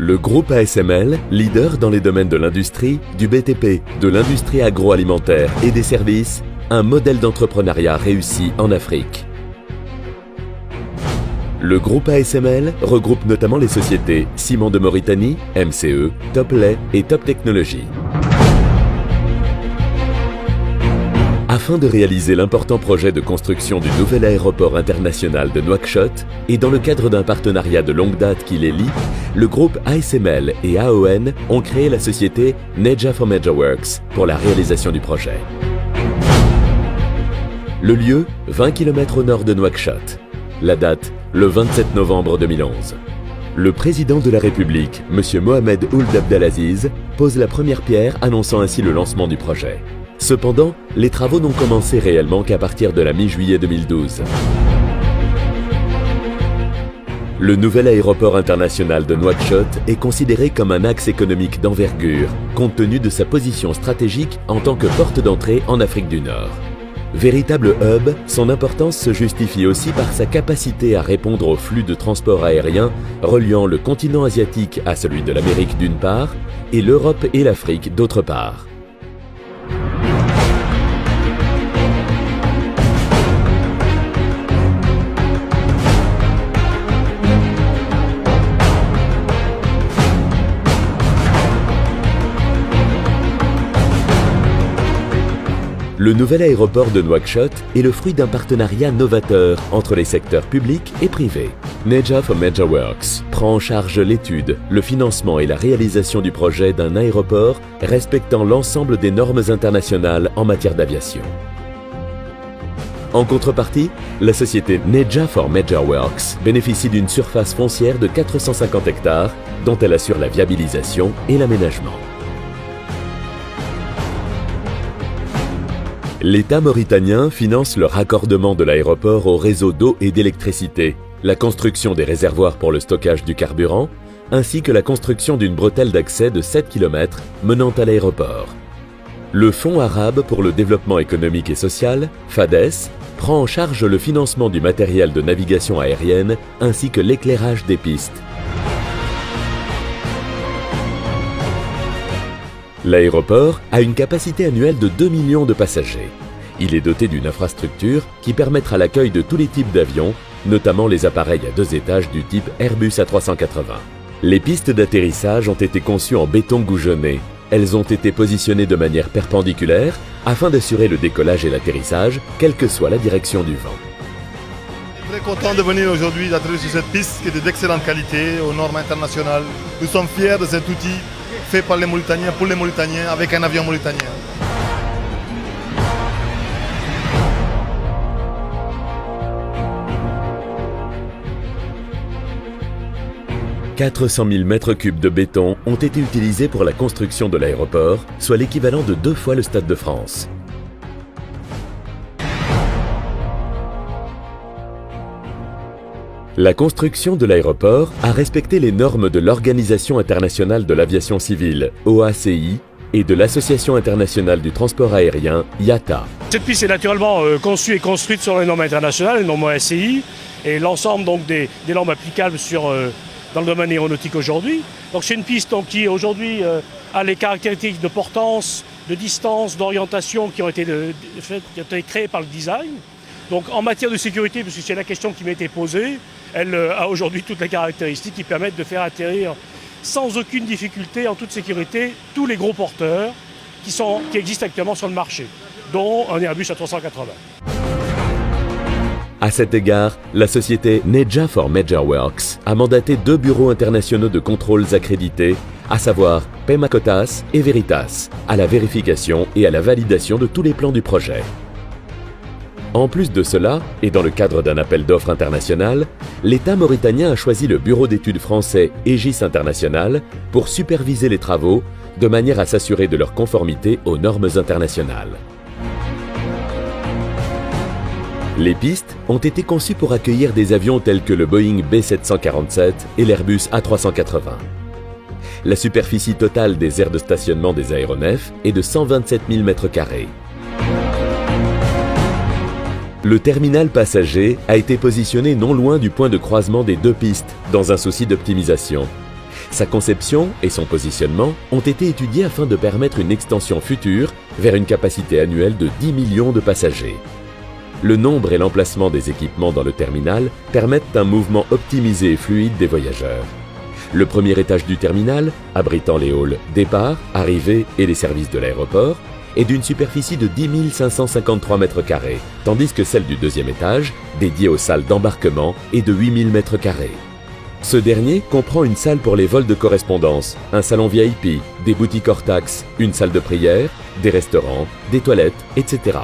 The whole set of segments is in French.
Le groupe ASML, leader dans les domaines de l'industrie, du BTP, de l'industrie agroalimentaire et des services, un modèle d'entrepreneuriat réussi en Afrique. Le groupe ASML regroupe notamment les sociétés Ciment de Mauritanie, MCE, Toplait et Top Technologies. Afin de réaliser l'important projet de construction du nouvel aéroport international de Nouakchott et dans le cadre d'un partenariat de longue date qui les lie, le groupe ASML et AON ont créé la société Nedja for Major Works pour la réalisation du projet. Le lieu, 20 km au nord de Nouakchott. La date, le 27 novembre 2011. Le président de la République, M. Mohamed Ould Abdelaziz, pose la première pierre annonçant ainsi le lancement du projet. Cependant, les travaux n'ont commencé réellement qu'à partir de la mi-juillet 2012. Le nouvel aéroport international de Nouakchott est considéré comme un axe économique d'envergure, compte tenu de sa position stratégique en tant que porte d'entrée en Afrique du Nord. Véritable hub, son importance se justifie aussi par sa capacité à répondre aux flux de transport aérien reliant le continent asiatique à celui de l'Amérique d'une part et l'Europe et l'Afrique d'autre part. Le nouvel aéroport de Nouakchott est le fruit d'un partenariat novateur entre les secteurs publics et privés. Nedja for Major Works prend en charge l'étude, le financement et la réalisation du projet d'un aéroport respectant l'ensemble des normes internationales en matière d'aviation. En contrepartie, la société Nedja for Major Works bénéficie d'une surface foncière de 450 hectares dont elle assure la viabilisation et l'aménagement. L'État mauritanien finance le raccordement de l'aéroport au réseau d'eau et d'électricité, la construction des réservoirs pour le stockage du carburant, ainsi que la construction d'une bretelle d'accès de 7 km menant à l'aéroport. Le Fonds arabe pour le développement économique et social, FADES, prend en charge le financement du matériel de navigation aérienne ainsi que l'éclairage des pistes. L'aéroport a une capacité annuelle de 2 millions de passagers. Il est doté d'une infrastructure qui permettra l'accueil de tous les types d'avions, notamment les appareils à 2 étages du type Airbus A380. Les pistes d'atterrissage ont été conçues en béton goujonné. Elles ont été positionnées de manière perpendiculaire afin d'assurer le décollage et l'atterrissage, quelle que soit la direction du vent. Je suis très content de venir aujourd'hui d'atterrir sur cette piste qui est d'excellente qualité, aux normes internationales. Nous sommes fiers de cet outil fait par les Mauritaniens, pour les Mauritaniens, avec un avion mauritanien. « 400 000 mètres cubes de béton ont été utilisés pour la construction de l'aéroport, soit l'équivalent de 2 fois le Stade de France. La construction de l'aéroport a respecté les normes de l'Organisation internationale de l'aviation civile, OACI, et de l'Association internationale du transport aérien, IATA. Cette piste est naturellement conçue et construite sur les normes internationales, les normes OACI, et l'ensemble donc des normes applicables dans le domaine aéronautique aujourd'hui. Donc c'est une piste donc, qui aujourd'hui a les caractéristiques de portance, de distance, d'orientation qui ont été créées par le design. Donc en matière de sécurité, parce que c'est la question qui m'était posée, elle a aujourd'hui toutes les caractéristiques qui permettent de faire atterrir sans aucune difficulté, en toute sécurité, tous les gros porteurs qui existent actuellement sur le marché, dont un Airbus A380. À cet égard, la société Nedja for Major Works a mandaté 2 bureaux internationaux de contrôles accrédités, à savoir Pemacotas et Veritas, à la vérification et à la validation de tous les plans du projet. En plus de cela, et dans le cadre d'un appel d'offres international, l'État mauritanien a choisi le bureau d'études français Aegis International pour superviser les travaux de manière à s'assurer de leur conformité aux normes internationales. Les pistes ont été conçues pour accueillir des avions tels que le Boeing B747 et l'Airbus A380. La superficie totale des aires de stationnement des aéronefs est de 127 000 m². Le terminal passager a été positionné non loin du point de croisement des 2 pistes dans un souci d'optimisation. Sa conception et son positionnement ont été étudiés afin de permettre une extension future vers une capacité annuelle de 10 millions de passagers. Le nombre et l'emplacement des équipements dans le terminal permettent un mouvement optimisé et fluide des voyageurs. Le premier étage du terminal, abritant les halls départ, arrivée et les services de l'aéroport, est d'une superficie de 10 553 m², tandis que celle du deuxième étage, dédiée aux salles d'embarquement, est de 8 000 m². Ce dernier comprend une salle pour les vols de correspondance, un salon VIP, des boutiques hors taxes, une salle de prière, des restaurants, des toilettes, etc.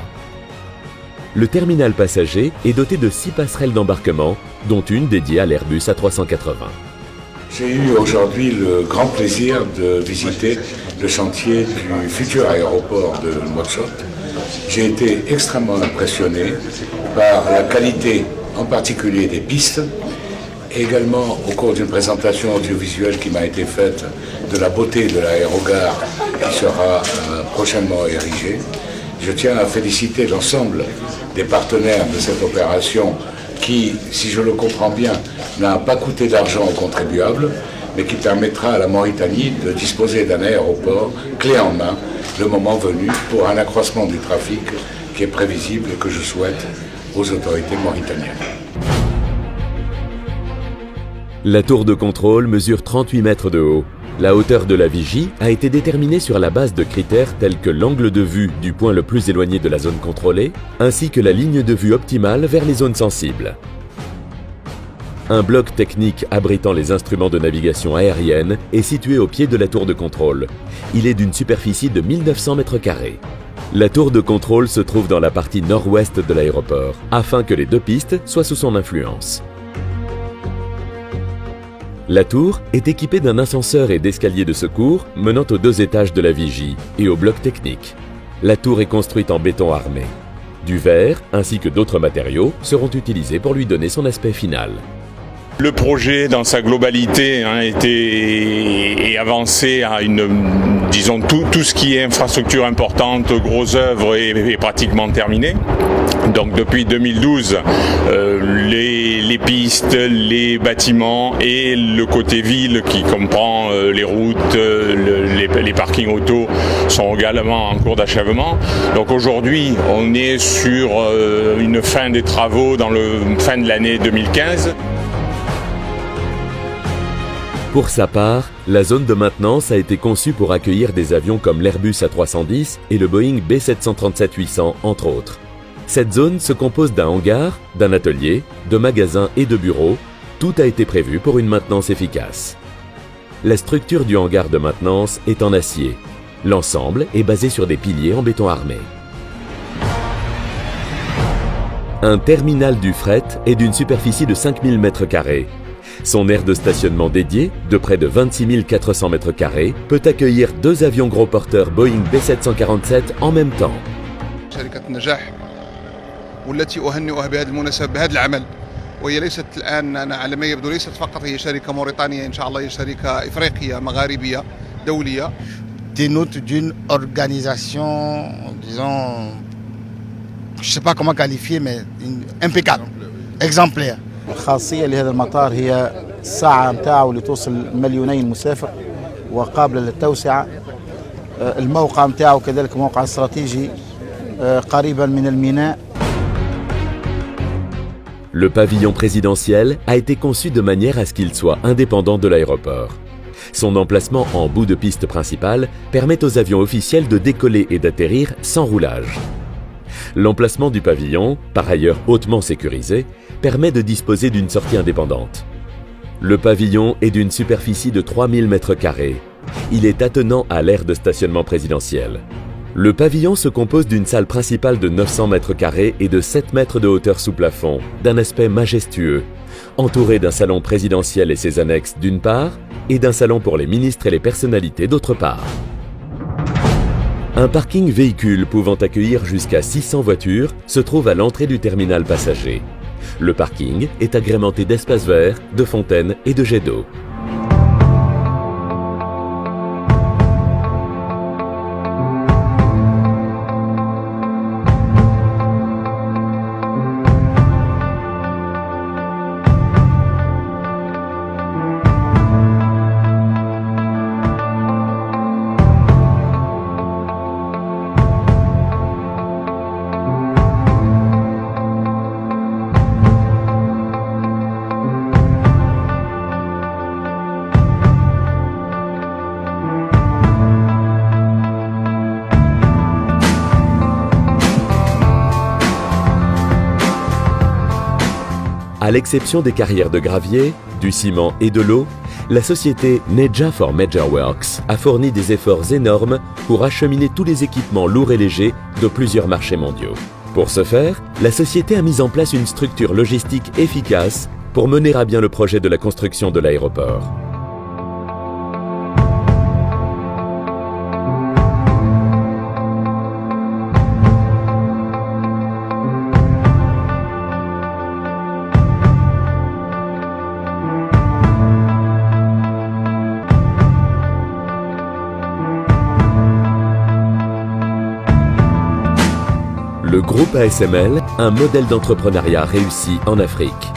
Le terminal passager est doté de 6 passerelles d'embarquement, dont une dédiée à l'Airbus A380. J'ai eu aujourd'hui le grand plaisir de visiter le chantier du futur aéroport de Nouakchott. J'ai été extrêmement impressionné par la qualité, en particulier des pistes, et également au cours d'une présentation audiovisuelle qui m'a été faite de la beauté de l'aérogare qui sera prochainement érigée. Je tiens à féliciter l'ensemble des partenaires de cette opération qui, si je le comprends bien, n'a pas coûté d'argent aux contribuables, mais qui permettra à la Mauritanie de disposer d'un aéroport clé en main le moment venu pour un accroissement du trafic qui est prévisible et que je souhaite aux autorités mauritaniennes. La tour de contrôle mesure 38 mètres de haut. La hauteur de la vigie a été déterminée sur la base de critères tels que l'angle de vue du point le plus éloigné de la zone contrôlée, ainsi que la ligne de vue optimale vers les zones sensibles. Un bloc technique abritant les instruments de navigation aérienne est situé au pied de la tour de contrôle. Il est d'une superficie de 1900 m². La tour de contrôle se trouve dans la partie nord-ouest de l'aéroport, afin que les deux pistes soient sous son influence. La tour est équipée d'un ascenseur et d'escaliers de secours menant aux 2 étages de la vigie et au bloc technique. La tour est construite en béton armé. Du verre ainsi que d'autres matériaux seront utilisés pour lui donner son aspect final. Le projet dans sa globalité est avancé à disons tout ce qui est infrastructure importante, grosses œuvres est pratiquement terminé. Donc depuis 2012, les pistes, les bâtiments et le côté ville qui comprend les routes, les parkings auto sont également en cours d'achèvement. Donc aujourd'hui, on est sur une fin des travaux dans fin de l'année 2015. Pour sa part, la zone de maintenance a été conçue pour accueillir des avions comme l'Airbus A310 et le Boeing B737-800, entre autres. Cette zone se compose d'un hangar, d'un atelier, de magasins et de bureaux. Tout a été prévu pour une maintenance efficace. La structure du hangar de maintenance est en acier. L'ensemble est basé sur des piliers en béton armé. Un terminal du fret est d'une superficie de 5000 m². Son aire de stationnement dédié, de près de 26 400 m², peut accueillir 2 avions gros porteurs Boeing B747 en même temps. شركة نجاح والتي أهنئها بهذه المناسبة بهذا العمل وهي ليست الآن أنا على ما يبدو ليست فقط هي شركة موريتانية إن شاء الله هي شركة إفريقية مغاربية دولية. Dénote d'une organisation, disons, je ne sais pas comment qualifier, mais impeccable, exemplaire. الخاصية لهذا المطار هي الساعة متاعه اللي توصل 2,000,000 مسافر وقابلة للتوسعة. الموقع متاعه كذلك موقع استراتيجي قريبا من الميناء. Le pavillon présidentiel a été conçu de manière à ce qu'il soit indépendant de l'aéroport. Son emplacement en bout de piste principale permet aux avions officiels de décoller et d'atterrir sans roulage. L'emplacement du pavillon, par ailleurs hautement sécurisé, permet de disposer d'une sortie indépendante. Le pavillon est d'une superficie de 3000 m². Il est attenant à l'aire de stationnement présidentiel. Le pavillon se compose d'une salle principale de 900 m² et de 7 mètres de hauteur sous plafond, d'un aspect majestueux, entouré d'un salon présidentiel et ses annexes d'une part, et d'un salon pour les ministres et les personnalités d'autre part. Un parking véhicule pouvant accueillir jusqu'à 600 voitures se trouve à l'entrée du terminal passager. Le parking est agrémenté d'espaces verts, de fontaines et de jets d'eau. À l'exception des carrières de gravier, du ciment et de l'eau, la société Nedja for Major Works a fourni des efforts énormes pour acheminer tous les équipements lourds et légers de plusieurs marchés mondiaux. Pour ce faire, la société a mis en place une structure logistique efficace pour mener à bien le projet de la construction de l'aéroport. Le groupe ASML, un modèle d'entrepreneuriat réussi en Afrique.